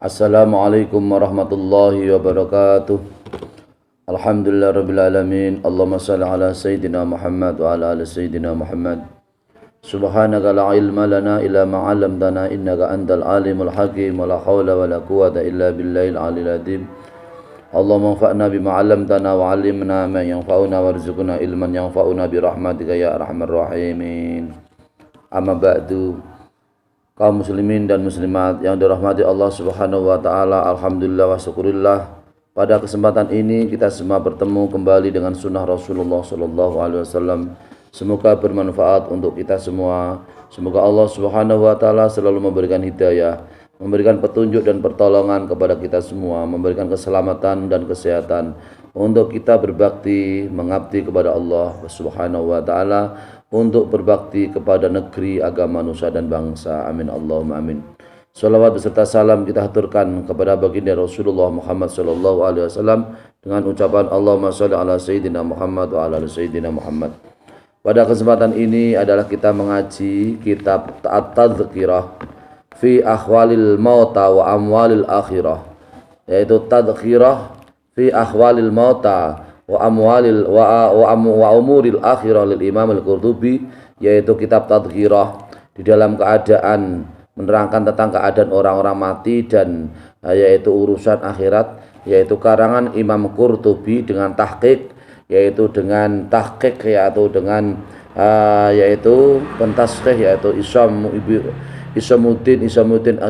Assalamualaikum warahmatullahi wabarakatuh. Alhamdulillah rabbil alamin. Allahumma salli ala sayyidina Muhammad wa ala ali sayyidina Muhammad. Subhanaka la ilma lana illa ma 'allamtana innaka antal alimul hakim wa la haula wa la quwwata illa billahil aliyil azim. Allahumma anfa'na bima 'allamtana wa 'allimna ma yanfa'una warzuqna ilman yanfa'una bi rahmatika ya arhamar rahimin. Amma ba'du. Kaum muslimin dan muslimat yang dirahmati Allah Subhanahu wa taala, alhamdulillah wa syukurillah. Pada kesempatan ini kita semua bertemu kembali dengan sunnah Rasulullah sallallahu alaihi wasallam. Semoga bermanfaat untuk kita semua. Semoga Allah Subhanahu wa taala selalu memberikan hidayah, memberikan petunjuk dan pertolongan kepada kita semua, memberikan keselamatan dan kesehatan untuk kita berbakti, mengabdi kepada Allah Subhanahu wa taala, untuk berbakti kepada negeri, agama, nusa dan bangsa. Amin Allahumma amin. Salawat beserta salam kita haturkan kepada baginda Rasulullah Muhammad sallallahu alaihi wasallam dengan ucapan Allahumma shalli ala sayyidina Muhammad wa ala ali sayyidina Muhammad. Pada kesempatan ini adalah kita mengaji kitab At-Tadhkirah fi Ahwalil Mauta wa Amwalil Akhirah, yaitu Tadhkirah fi Ahwalil Mauta wa amwalil wa umuril akhirah lil Imam Al-Qurtubi, yaitu kitab Tadhkirah di dalam keadaan menerangkan tentang keadaan orang-orang mati dan yaitu urusan akhirat, yaitu karangan Imam Qurtubi dengan tahqiq, yaitu dengan tahqiq yaitu dengan yaitu pentasqih, yaitu Isamuddin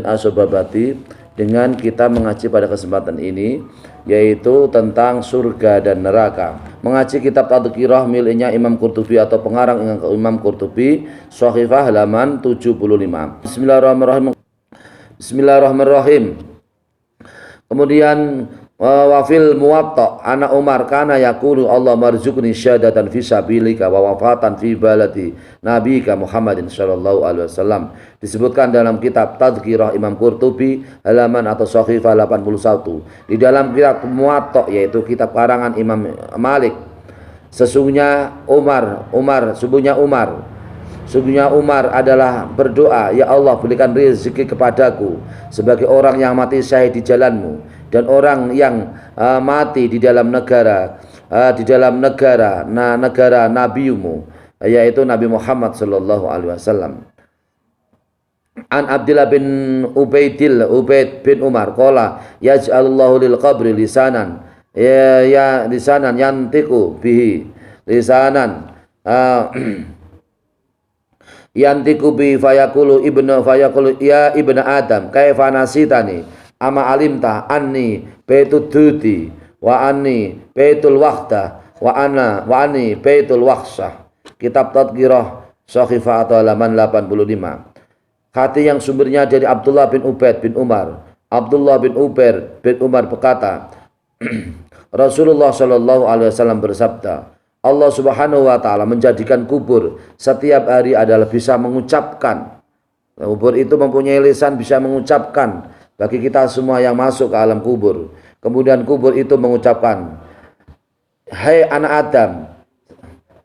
Asobabati. Dengan kita mengaji pada kesempatan ini, yaitu tentang surga dan neraka. Mengaji kitab Tadhkirah miliknya Imam Qurtubi atau pengarang Imam Qurtubi, Shahifah halaman 75. Bismillahirrahmanirrahim. Kemudian wafil Muwatta ana Umar kana yaqulu Allah marzuqni syahadatan fi sabilika wa wafatan fi baladi nabiyika Muhammadin sallallahu alaihi wasallam. Disebutkan dalam kitab Tadhkirah Imam Qurtubi halaman atau Shahifah 81. Di dalam kitab Muwatta, yaitu kitab karangan Imam Malik, sesungguhnya Umar adalah berdoa, ya Allah berikan rezeki kepadaku sebagai orang yang mati syahid di jalanmu dan orang yang mati di dalam negara nabiumu, yaitu Nabi Muhammad sallallahu alaihi wasallam. An Abdullah bin Ubaid bin Umar qala yaj'alullahu lil qabri lisanan lisanan yantiqu bihi lisanan yantiqu bi fayaqulu ya ibnu adam kaifa nasitani ama alimta anni baitud duti wa anni baitul waqta wa anni baitul waqsah. Kitab Tadhkirah Shahifah atau halaman 85. Hati yang sumbernya dari Abdullah bin Ubaid bin Umar. Abdullah bin Ubaid bin Umar berkata, Rasulullah sallallahu alaihi wasallam bersabda, Allah Subhanahu wa taala menjadikan kubur setiap hari adalah bisa mengucapkan. Kubur itu mempunyai lisan, bisa mengucapkan bagi kita semua yang masuk ke alam kubur. Kemudian kubur itu mengucapkan, hai anak Adam,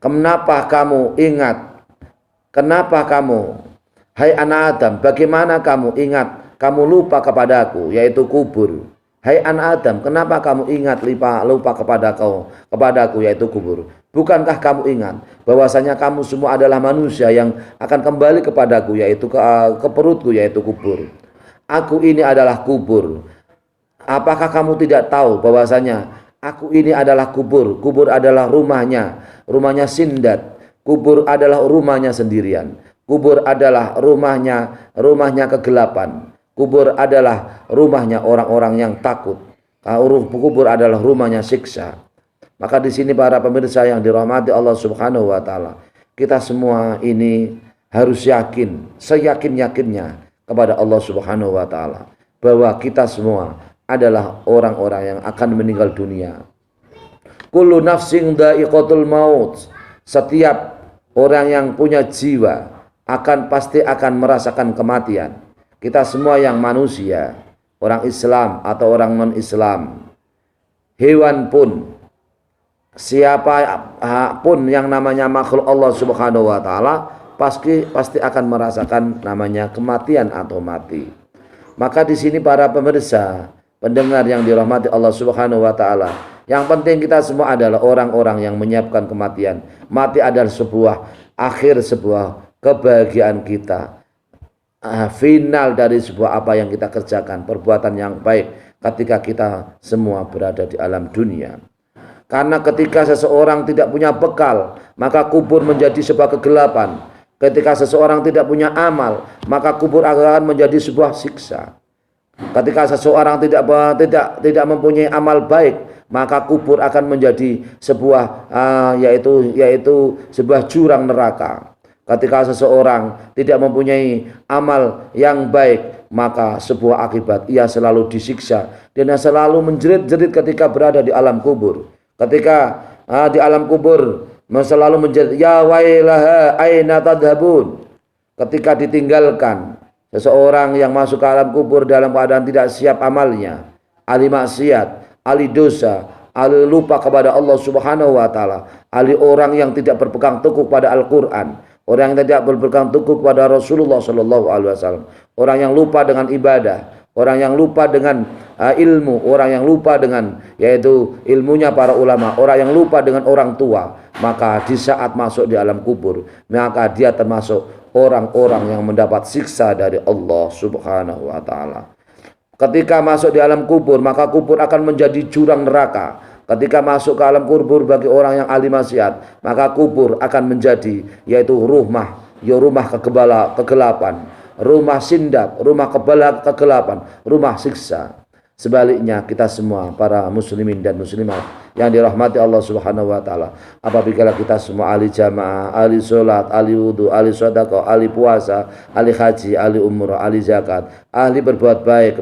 kenapa kamu ingat? Kenapa kamu? Hai anak Adam, bagaimana kamu ingat? Kamu lupa kepadaku, yaitu kubur. Hai anak Adam, kenapa kamu ingat lupa kepadaku, yaitu kubur? Bukankah kamu ingat bahwasanya kamu semua adalah manusia yang akan kembali kepadaku, yaitu ke perutku, yaitu kubur. Aku ini adalah kubur. Apakah kamu tidak tahu bahwasanya aku ini adalah kubur? Kubur adalah rumahnya Sindat. Kubur adalah rumahnya sendirian. Kubur adalah rumahnya kegelapan. Kubur adalah rumahnya orang-orang yang takut. Kubur adalah rumahnya siksa. Maka di sini para pemirsa yang dirahmati Allah Subhanahu wa taala, kita semua ini harus yakin, seyakin-yakinnya kepada Allah Subhanahu wa taala bahwa kita semua adalah orang-orang yang akan meninggal dunia. Kullu nafsin dha'iqatul maut. Setiap orang yang punya jiwa pasti akan merasakan kematian. Kita semua yang manusia, orang Islam atau orang non-Islam, hewan pun, siapa pun yang namanya makhluk Allah Subhanahu wa taala pasti akan merasakan namanya kematian atau mati. Maka di sini para pemirsa, pendengar yang dirahmati Allah Subhanahu wa taala, yang penting kita semua adalah orang-orang yang menyiapkan kematian. Mati adalah akhir sebuah kebahagiaan kita. Final dari sebuah apa yang kita kerjakan, perbuatan yang baik ketika kita semua berada di alam dunia. Karena ketika seseorang tidak punya bekal, maka kubur menjadi sebuah kegelapan. Ketika seseorang tidak punya amal, maka kubur akan menjadi sebuah siksa. Ketika seseorang tidak mempunyai amal baik, maka kubur akan menjadi sebuah yaitu sebuah jurang neraka. Ketika seseorang tidak mempunyai amal yang baik, maka sebuah akibat ia selalu disiksa dan selalu menjerit-jerit ketika berada di alam kubur. Ketika di alam kubur selalu menjerit, ya wailaha aina tadhabun. Ketika ditinggalkan seseorang yang masuk ke alam kubur dalam keadaan tidak siap amalnya, ahli maksiat, ahli dosa, ahli lupa kepada Allah Subhanahu wa taala, ahli orang yang tidak berpegang teguh pada Al-Qur'an, orang yang tidak berpegang teguh kepada Rasulullah sallallahu alaihi wasallam, orang yang lupa dengan ibadah, orang yang lupa dengan ilmu, orang yang lupa dengan yaitu ilmunya para ulama, orang yang lupa dengan orang tua, maka di saat masuk di alam kubur, maka dia termasuk orang-orang yang mendapat siksa dari Allah Subhanahu wa taala. Ketika masuk di alam kubur, maka kubur akan menjadi jurang neraka. Ketika masuk ke alam kubur bagi orang yang ahli maksiat, maka kubur akan menjadi yaitu rumah kegelapan, rumah sindak, rumah kegelapan, rumah siksa. Sebaliknya kita semua para muslimin dan muslimat yang dirahmati Allah Subhanahu wa taala, apabila kita semua ahli jamaah, ahli salat, ahli wudu, ahli sedekah, ahli puasa, ahli haji, ahli umrah, ahli zakat, ahli berbuat baik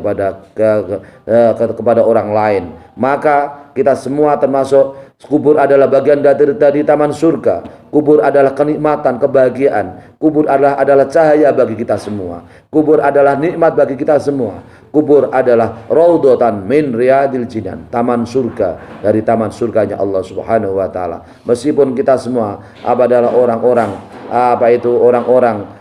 kepada orang lain, maka kita semua termasuk kubur adalah bagian dari taman surga. Kubur adalah kenikmatan, kebahagiaan. Kubur adalah cahaya bagi kita semua. Kubur adalah nikmat bagi kita semua. Kubur adalah raudhatan min riyadil jinan, taman surga dari taman surganya Allah Subhanahu wa taala. Meskipun kita semua adalah orang-orang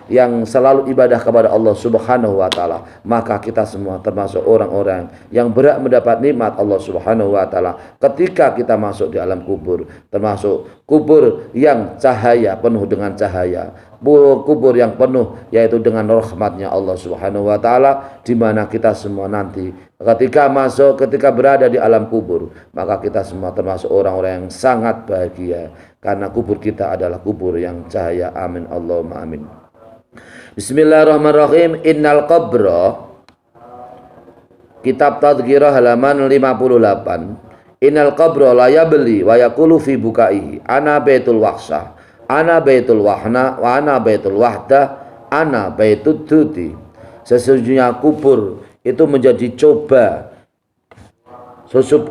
yang selalu ibadah kepada Allah Subhanahu wa taala, maka kita semua termasuk orang-orang yang berhak mendapat nikmat Allah Subhanahu wa taala ketika kita masuk di alam kubur, termasuk kubur yang cahaya, penuh dengan cahaya, kubur yang penuh yaitu dengan rahmatnya Allah Subhanahu wa taala, di mana kita semua nanti ketika berada di alam kubur, maka kita semua termasuk orang-orang yang sangat bahagia karena kubur kita adalah kubur yang cahaya. Amin Allahumma amin. Bismillahirrahmanirrahim. Innal qabra, kitab Tadhkirah halaman 58. Innal qabra la yabli wa yaqulu fi bukaihi ana baitul wahsah, ana baitul wahna, wa ana baitul wahda, ana baitud duti. Sesungguhnya kubur itu menjadi coba.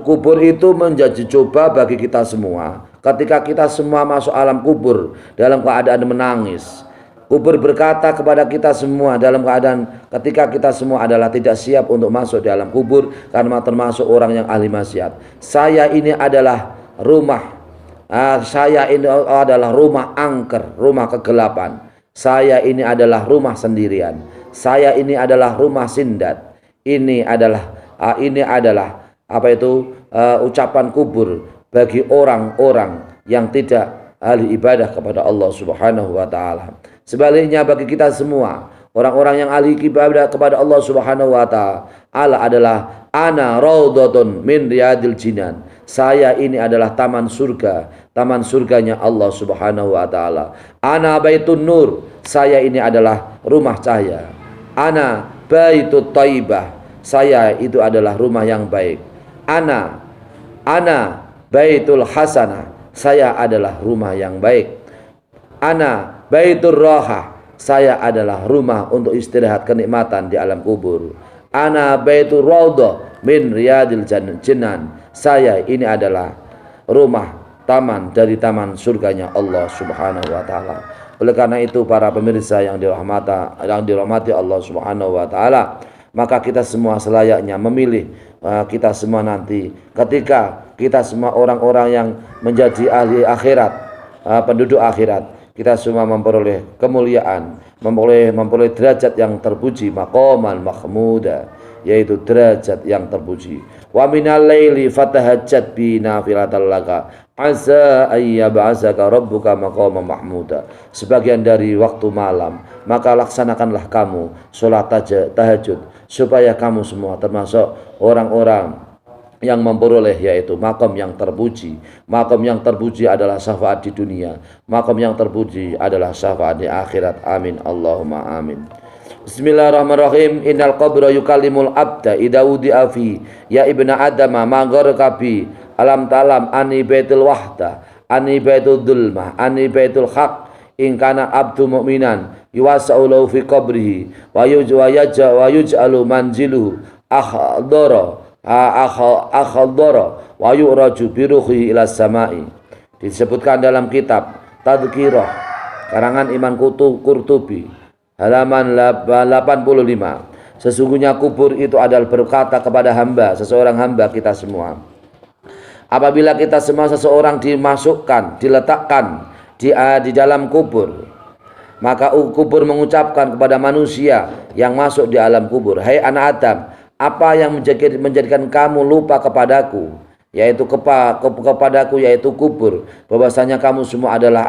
Kubur itu menjadi coba bagi kita semua. Ketika kita semua masuk alam kubur dalam keadaan menangis, kubur berkata kepada kita semua dalam keadaan ketika kita semua adalah tidak siap untuk masuk di alam kubur karena termasuk orang yang ahli maksiat. Saya ini adalah rumah angker, rumah kegelapan. Saya ini adalah rumah sendirian. Saya ini adalah rumah sindat. Ini adalah ucapan kubur bagi orang-orang yang tidak ahli ibadah kepada Allah Subhanahu wa taala. Sebaliknya bagi kita semua, orang-orang yang ahli ibadah kepada Allah Subhanahu wa taala adalah ana raudhatun min riyadil jinan. Saya ini adalah taman surga, taman surganya Allah Subhanahu wa taala. Ana baitun nur, saya ini adalah rumah cahaya. Ana baitut thayyibah, saya itu adalah rumah yang baik. Ana baitul hasanah, saya adalah rumah yang baik. Ana baitur rohah, saya adalah rumah untuk istirahat kenikmatan di alam kubur. Ana baitur raudhah min riyadil jinan, saya ini adalah rumah taman dari taman surganya Allah Subhanahu wa taala. Oleh karena itu para pemirsa yang dirahmati Allah Subhanahu wa taala, maka kita semua selayaknya memilih kita semua nanti ketika kita semua orang-orang yang menjadi ahli akhirat, penduduk akhirat, kita semua memperoleh kemuliaan, memperoleh derajat yang terpuji, maqaman mahmuda, yaitu derajat yang terpuji. Wa minal laili fatahajjat bi nafilatan laka asa ayyab'asaka rabbuka maqaman mahmuda. Sebagian dari waktu malam, maka laksanakanlah kamu salat tahajud supaya kamu semua termasuk orang-orang yang memperoleh yaitu makom yang terpuji. Makom yang terpuji adalah syafaat di dunia, makom yang terpuji adalah syafaat di akhirat. Amin Allahumma amin. Bismillahirrahmanirrahim. Innal qabra yukallimul abda idza wudi'a fi ya ibna adama ma gharqabi alam talam ani baitul wahda ani baitul dzulmah ani baitul haq in kana abdu mu'minan yuwasa'u fi qabrihi wa yuj'alu manziluhu akhdara akhdara wa yuraju biruhi ila samai. Disebutkan dalam kitab Tadhkirah karangan Imam Qurtubi halaman 85. Sesungguhnya kubur itu adalah berkata kepada hamba, seseorang hamba kita semua. Apabila kita semua seseorang dimasukkan, diletakkan di dalam kubur, maka kubur mengucapkan kepada manusia yang masuk di alam kubur, hai anak Adam, apa yang menjadikan kamu lupa kepadaku, yaitu kepadaku, yaitu kubur, bahwasanya kamu semua adalah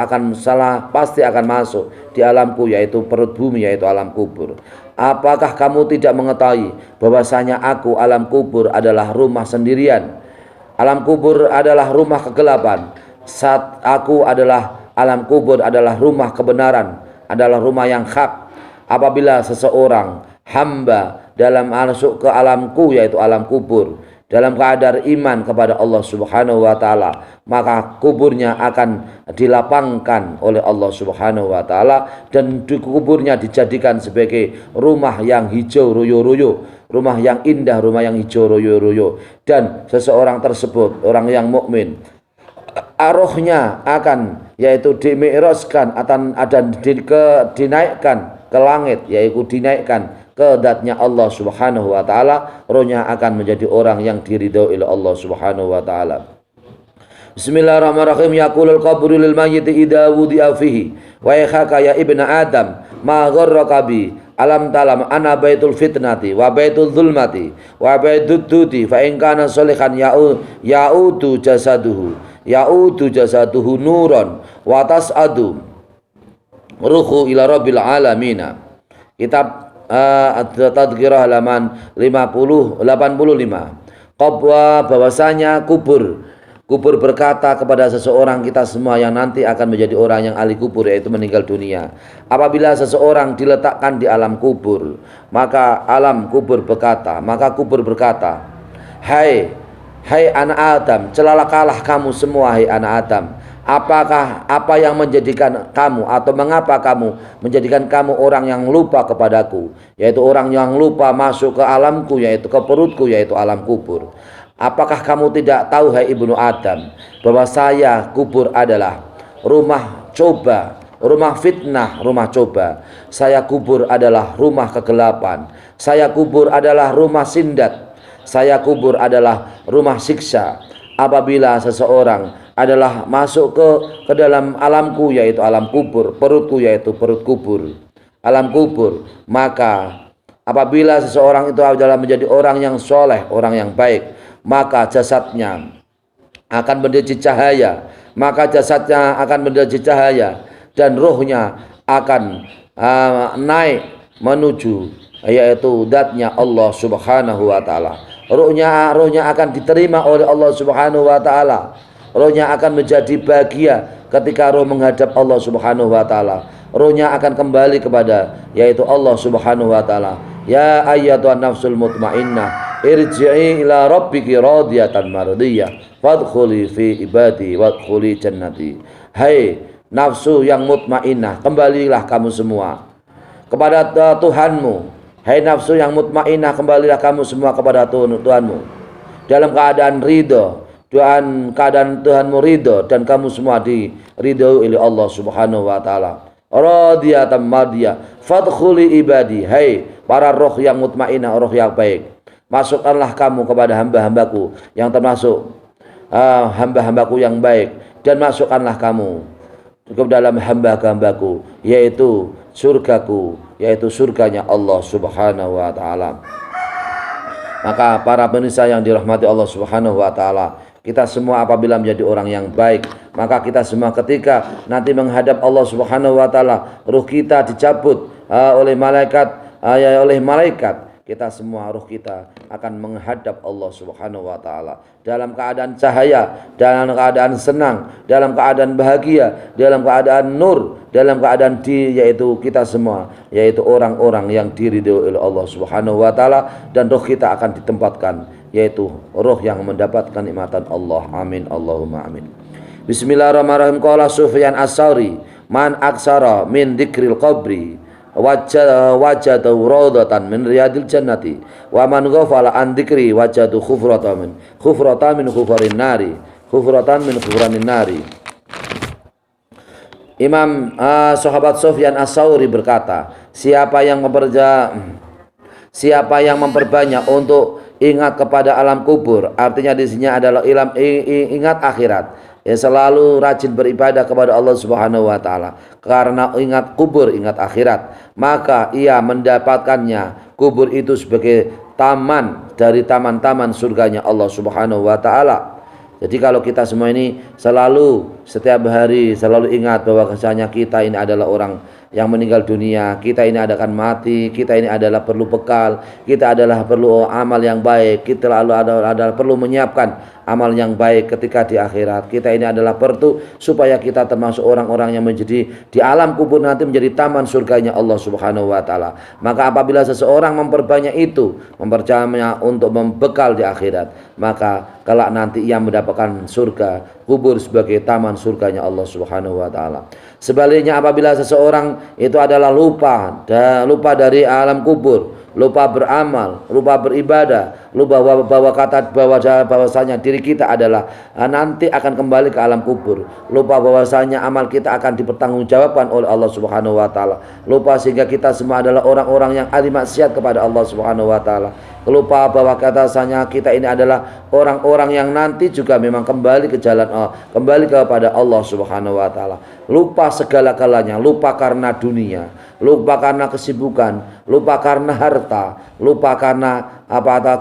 pasti akan masuk di alamku, yaitu perut bumi, yaitu alam kubur. Apakah kamu tidak mengetahui bahwasanya aku, alam kubur, adalah rumah sendirian? Alam kubur adalah rumah kegelapan. Saat aku adalah alam kubur adalah rumah kebenaran, adalah rumah yang hak. Apabila seseorang hamba dalam masuk ke alamku, yaitu alam kubur, dalam keadaan iman kepada Allah Subhanahu wa taala, maka kuburnya akan dilapangkan oleh Allah Subhanahu wa taala, dan di kuburnya dijadikan sebagai rumah yang hijau royo-royo, rumah yang indah, rumah yang hijau royo-royo. Dan seseorang tersebut, orang yang mukmin, rohnya akan yaitu dimi'rajkan dan dinaikkan ke langit, yaitu dinaikkan ke zatnya Allah Subhanahu wa taala. Rohnya akan menjadi orang yang diridhoi oleh Allah Subhanahu wa taala. Bismillahirrahmanirrahim. Yaqulul qabru lil mayyit idza wudi'a fihi wa yakhaka ya ibna adam ma gharraka bi alam talam ana baitul fitnati wa baitul zulmati wa baitud duti fa in kana sholihan ya'udu jasaduhu nuran wa tas'adu ruhu ila rabbil alamin. Kitab Tadhkirah halaman 85. Bahwasanya kubur berkata kepada seseorang kita semua yang nanti akan menjadi orang yang ahli kubur, yaitu meninggal dunia. Apabila seseorang diletakkan di alam kubur, maka kubur berkata, hai anak Adam, celakalah kamu semua, hai anak Adam. Apa yang menjadikan kamu, atau mengapa kamu menjadikan kamu orang yang lupa kepadaku, yaitu orang yang lupa masuk ke alamku, yaitu ke perutku, yaitu alam kubur. Apakah kamu tidak tahu, hai ibnu Adam, bahwa saya kubur adalah rumah coba, rumah fitnah, rumah coba. Saya kubur adalah rumah kegelapan. Saya kubur adalah rumah sindat. Saya kubur adalah rumah siksa. Apabila seseorang adalah masuk ke dalam alamku, yaitu alam kubur, perutku, yaitu perut kubur, alam kubur, maka apabila seseorang itu adalah menjadi orang yang soleh, orang yang baik, maka jasadnya akan menjadi cahaya, dan rohnya akan naik menuju yaitu zatnya Allah Subhanahu wa taala. Rohnya akan diterima oleh Allah Subhanahu wa taala. Rohnya akan menjadi bahagia ketika roh menghadap Allah Subhanahu wa taala. Rohnya akan kembali kepada yaitu Allah Subhanahu wa taala. Ya ayyatuhan nafsul mutmainnah irji'i ila rabbiki radiyatan mardiyah fadkhuli fi ibadi wadkhuli jannati. Hai nafsu yang mutmainnah, kembalilah kamu semua kepada Tuhanmu. Hai nafsu yang mutmainnah, kembalilah kamu semua kepada Tuhanmu dalam keadaan ridho, keadaan Tuhanmu ridho, dan kamu semua diridhoi oleh Allah Subhanahu wa taala. Radiyatan mardiyah fadkhuli ibadi. Hai para roh yang mutmainnah, roh yang baik, masukkanlah kamu kepada hamba-hambaku yang termasuk hamba-hambaku yang baik, dan masukkanlah kamu cukup dalam hamba-hambaku, yaitu surgaku, yaitu surganya Allah Subhanahu wa taala. Maka para pemirsa yang dirahmati Allah Subhanahu wa taala, kita semua apabila menjadi orang yang baik, maka kita semua ketika nanti menghadap Allah Subhanahu wa taala, ruh kita dicabut oleh malaikat, kita semua ruh kita akan menghadap Allah Subhanahu wa taala dalam keadaan cahaya, dalam keadaan senang, dalam keadaan bahagia, dalam keadaan nur, dalam keadaan yaitu kita semua, yaitu orang-orang yang diridhoi oleh Allah Subhanahu wa taala, dan roh kita akan ditempatkan, yaitu roh yang mendapatkan nikmatan Allah. Amin Allahumma amin. Bismillahirrahmanirrahim. Qala Sufyan As-Tsauri, man aksara min dzikril qabri wajadu rawdatan min riyadil jannati wa man ghafala an dzikri wajadu khufratan min khufarin nari. Imam sahabat Sufyan As-Tsauri berkata, siapa yang memperbanyak untuk ingat kepada alam kubur, artinya di sini adalah ingat akhirat, ya, selalu rajin beribadah kepada Allah Subhanahu wa taala, karena ingat kubur, ingat akhirat, maka ia mendapatkannya kubur itu sebagai taman dari taman-taman surganya Allah Subhanahu wa taala. Jadi kalau kita semua ini selalu setiap hari selalu ingat bahwa kesannya kita ini adalah orang yang meninggal dunia, kita ini akan mati, kita ini adalah perlu bekal, kita adalah perlu amal yang baik, kita adalah perlu menyiapkan amal yang baik ketika di akhirat. Kita ini adalah perlu supaya kita termasuk orang-orang yang menjadi di alam kubur nanti menjadi taman surganya Allah Subhanahu wa taala. Maka apabila seseorang memperbanyak itu, memperbanyak untuk membekal di akhirat, maka kelak nanti ia mendapatkan surga kubur sebagai taman surganya Allah Subhanahu wa taala. Sebaliknya apabila seseorang itu adalah lupa dari alam kubur, lupa beramal, lupa beribadah, lupa bahwasanya diri kita adalah nanti akan kembali ke alam kubur, lupa bahwasanya amal kita akan dipertanggungjawabkan oleh Allah Subhanahu wa taala, lupa sehingga kita semua adalah orang-orang yang ahli maksiat kepada Allah Subhanahu wa taala, lupa bahwa katanya kita ini adalah orang-orang yang nanti juga memang kembali ke jalan Allah, kembali kepada Allah Subhanahu wa taala, lupa segala-galanya, lupa karena dunia, lupa karena kesibukan, lupa karena harta, lupa karena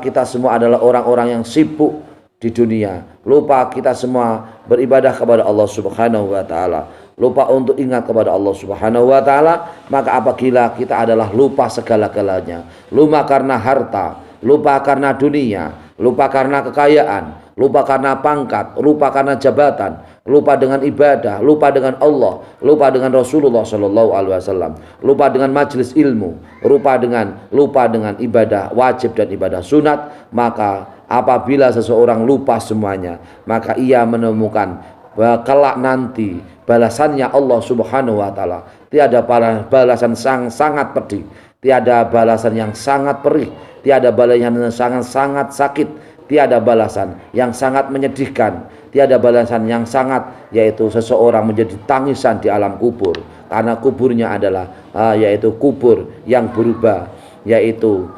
kita semua adalah orang-orang yang sibuk di dunia, lupa kita semua beribadah kepada Allah Subhanahu wa taala, lupa untuk ingat kepada Allah Subhanahu wa taala. Maka apabila kita adalah lupa segala-galanya, lupa karena harta, lupa karena dunia, lupa karena kekayaan, lupa karena pangkat, lupa karena jabatan, lupa dengan ibadah, lupa dengan Allah, lupa dengan Rasulullah Shallallahu Alaihi Wasallam, lupa dengan majelis ilmu, lupa dengan ibadah wajib dan ibadah sunat. Maka apabila seseorang lupa semuanya, maka ia menemukan bahwa kelak nanti balasannya Allah Subhanahu wa taala tiada balasan sangat pedih, tiada balasan yang sangat perih, tiada balasan yang sangat sakit, tiada balasan yang sangat menyedihkan, tiada balasan yang sangat, yaitu seseorang menjadi tangisan di alam kubur, karena kuburnya adalah yaitu kubur yang berubah, yaitu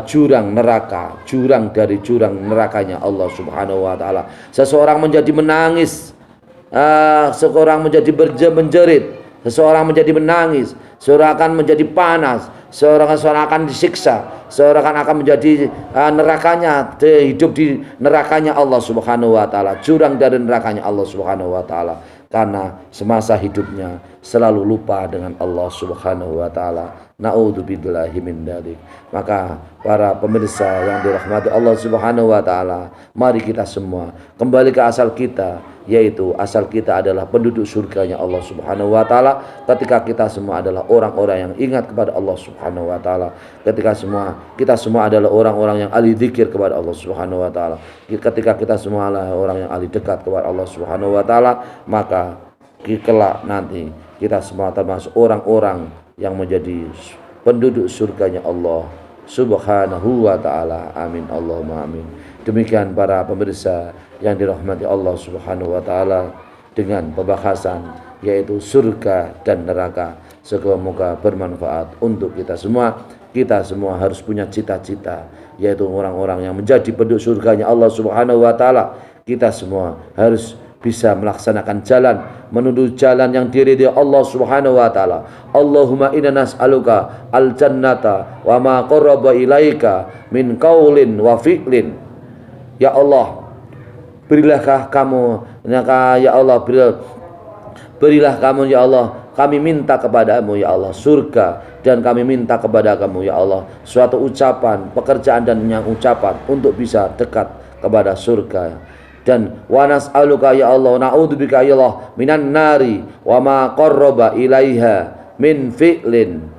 jurang neraka, jurang dari jurang nerakanya Allah Subhanahu wa taala. Seseorang menjadi menangis, seseorang menjadi menjerit, seseorang menjadi menangis, seorang akan menjadi panas, seorang akan disiksa, seorang akan menjadi nerakanya, hidup di nerakanya Allah Subhanahu wa taala, jurang dari nerakanya Allah Subhanahu wa taala, karena semasa hidupnya selalu lupa dengan Allah Subhanahu wa taala. Naudzubillahi min dzalik. Maka para pemirsa yang dirahmati Allah Subhanahu wa taala, mari kita semua kembali ke asal kita, yaitu asal kita adalah penduduk surganya Allah Subhanahu wa taala. Ketika kita semua adalah orang-orang yang ingat kepada Allah Subhanahu wa taala, ketika kita semua adalah orang-orang yang ahli zikir kepada Allah Subhanahu wa taala, ketika kita semua adalah orang yang ahli dekat kepada Allah Subhanahu wa taala, maka kelak nanti kita semua termasuk orang-orang yang menjadi penduduk surganya Allah Subhanahu wa ta'ala. Amin Allahumma amin. Demikian para pemirsa yang dirahmati Allah Subhanahu wa ta'ala, dengan pembahasan yaitu surga dan neraka. Semoga bermanfaat untuk kita semua. Kita semua harus punya cita-cita, yaitu orang-orang yang menjadi penduduk surganya Allah Subhanahu wa ta'ala. Kita semua harus bisa melaksanakan jalan menuju jalan yang diridhai Allah Subhanahu wa taala. Allahumma inna nas'aluka al-jannata wa ma qarraba ilaika min qaulin wa fi'lin. Ya Allah, berilah kamu ya Allah, kami minta kepadamu ya Allah surga, dan kami minta kepada kamu ya Allah suatu ucapan, pekerjaan dan yang ucapan untuk bisa dekat kepada surga. Dan wa nas'aluka ya Allah, na'udzubika ya Allah minan nari wa ma qarraba ilaiha min fi'lin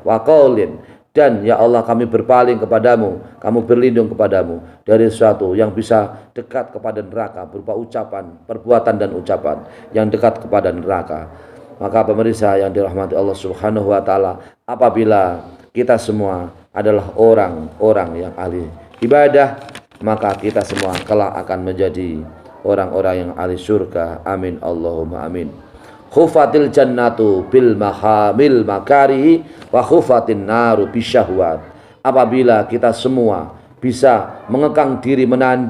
wa qaulin. Dan ya Allah, kami berpaling kepadamu, kami berlindung kepadamu dari sesuatu yang bisa dekat kepada neraka berupa ucapan, perbuatan dan ucapan yang dekat kepada neraka. Maka pemirsa yang dirahmati Allah Subhanahu wa taala, apabila kita semua adalah orang-orang yang ahli ibadah, maka kita semua kelak akan menjadi orang-orang yang ahli surga. Amin Allahumma amin. Khufatil jannatu bil mahamil makarihi wa khufatin naru bisyahwat. Apabila kita semua bisa mengekang diri, menahan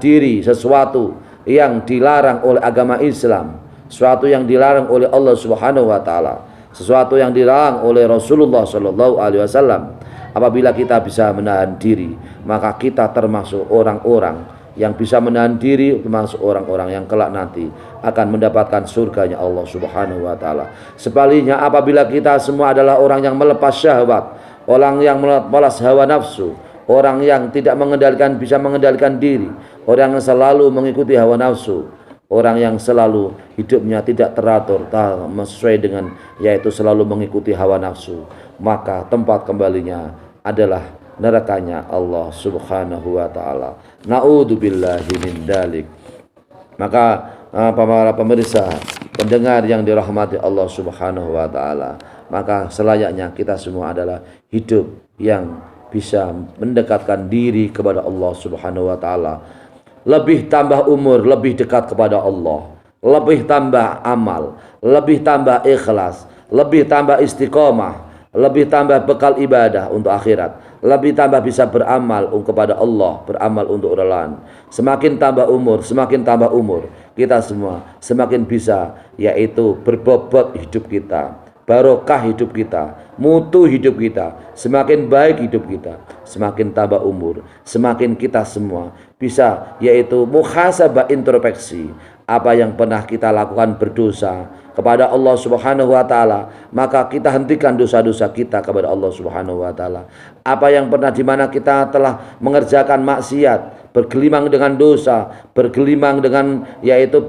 diri sesuatu yang dilarang oleh agama Islam, sesuatu yang dilarang oleh Allah Subhanahu wa taala, sesuatu yang dilarang oleh Rasulullah sallallahu alaihi wasallam. Apabila kita bisa menahan diri, maka kita termasuk orang-orang yang bisa menahan diri, termasuk orang-orang yang kelak nanti akan mendapatkan surganya Allah Subhanahu wa taala. Sebaliknya, apabila kita semua adalah orang yang melepas syahwat, orang yang melepas hawa nafsu, orang yang tidak bisa mengendalikan diri, orang yang selalu mengikuti hawa nafsu, orang yang selalu hidupnya tidak teratur, sesuai dengan, yaitu selalu mengikuti hawa nafsu, maka tempat kembalinya adalah nerakanya Allah Subhanahu wa taala. Na'udzubillahi min dalik. Maka para pemirsa, pendengar yang dirahmati Allah Subhanahu wa taala, maka selayaknya kita semua adalah hidup yang bisa mendekatkan diri kepada Allah Subhanahu wa taala. Lebih tambah umur, lebih dekat kepada Allah, lebih tambah amal, lebih tambah ikhlas, lebih tambah istiqomah, lebih tambah bekal ibadah untuk akhirat, lebih tambah bisa beramal kepada Allah, beramal untuk orang lain. Semakin tambah umur kita semua semakin bisa, yaitu berbobot hidup kita, barokah hidup kita, mutu hidup kita, semakin baik hidup kita. Semakin tambah umur, semakin kita semua bisa, yaitu muhasabah, introspeksi apa yang pernah kita lakukan berdosa kepada Allah Subhanahu wa taala, maka kita hentikan dosa-dosa kita kepada Allah Subhanahu wa taala. Apa yang pernah di mana kita telah mengerjakan maksiat, bergelimang dengan dosa, bergelimang dengan, yaitu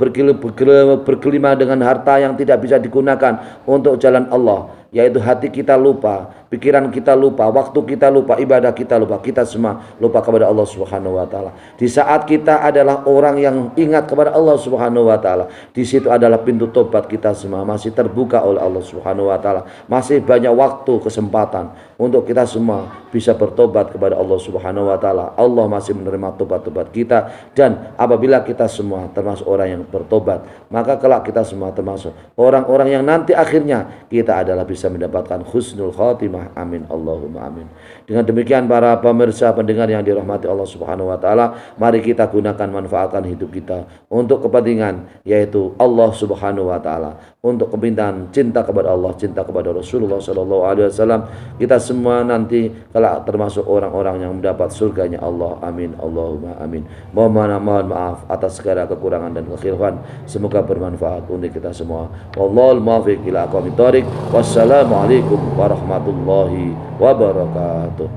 bergelimang dengan harta yang tidak bisa digunakan untuk jalan Allah, yaitu hati kita lupa, pikiran kita lupa, waktu kita lupa, ibadah kita lupa, kita semua lupa kepada Allah Subhanahu wa taala. Di saat kita adalah orang yang ingat kepada Allah Subhanahu wa taala, di situ adalah pintu tobat kita semua masih terbuka oleh Allah Subhanahu wa taala. Masih banyak waktu, kesempatan untuk kita semua bisa bertobat kepada Allah Subhanahu wa taala. Allah masih menerima tobat-tobat kita, dan apabila kita semua termasuk orang yang bertobat, maka kelak kita semua termasuk orang-orang yang nanti akhirnya kita adalah bisa mendapatkan husnul khatimah. Amin Allahumma amin. Dengan demikian, para pemirsa pendengar yang dirahmati Allah Subhanahu wa taala, mari kita gunakan, manfaatkan hidup kita untuk kepentingan, yaitu Allah Subhanahu wa taala, untuk kepentingan cinta kepada Allah, cinta kepada Rasulullah sallallahu alaihi wasallam. Kita semua nanti kelak termasuk orang-orang yang mendapat surganya Allah. Amin Allahumma amin. Mohon maaf atas segala kekurangan dan kekhilafan. Semoga bermanfaat untuk kita semua. Wallahul muwaffiq ila aqwamit thoriq. Wassalamualaikum warahmatullahi wabarakatuh.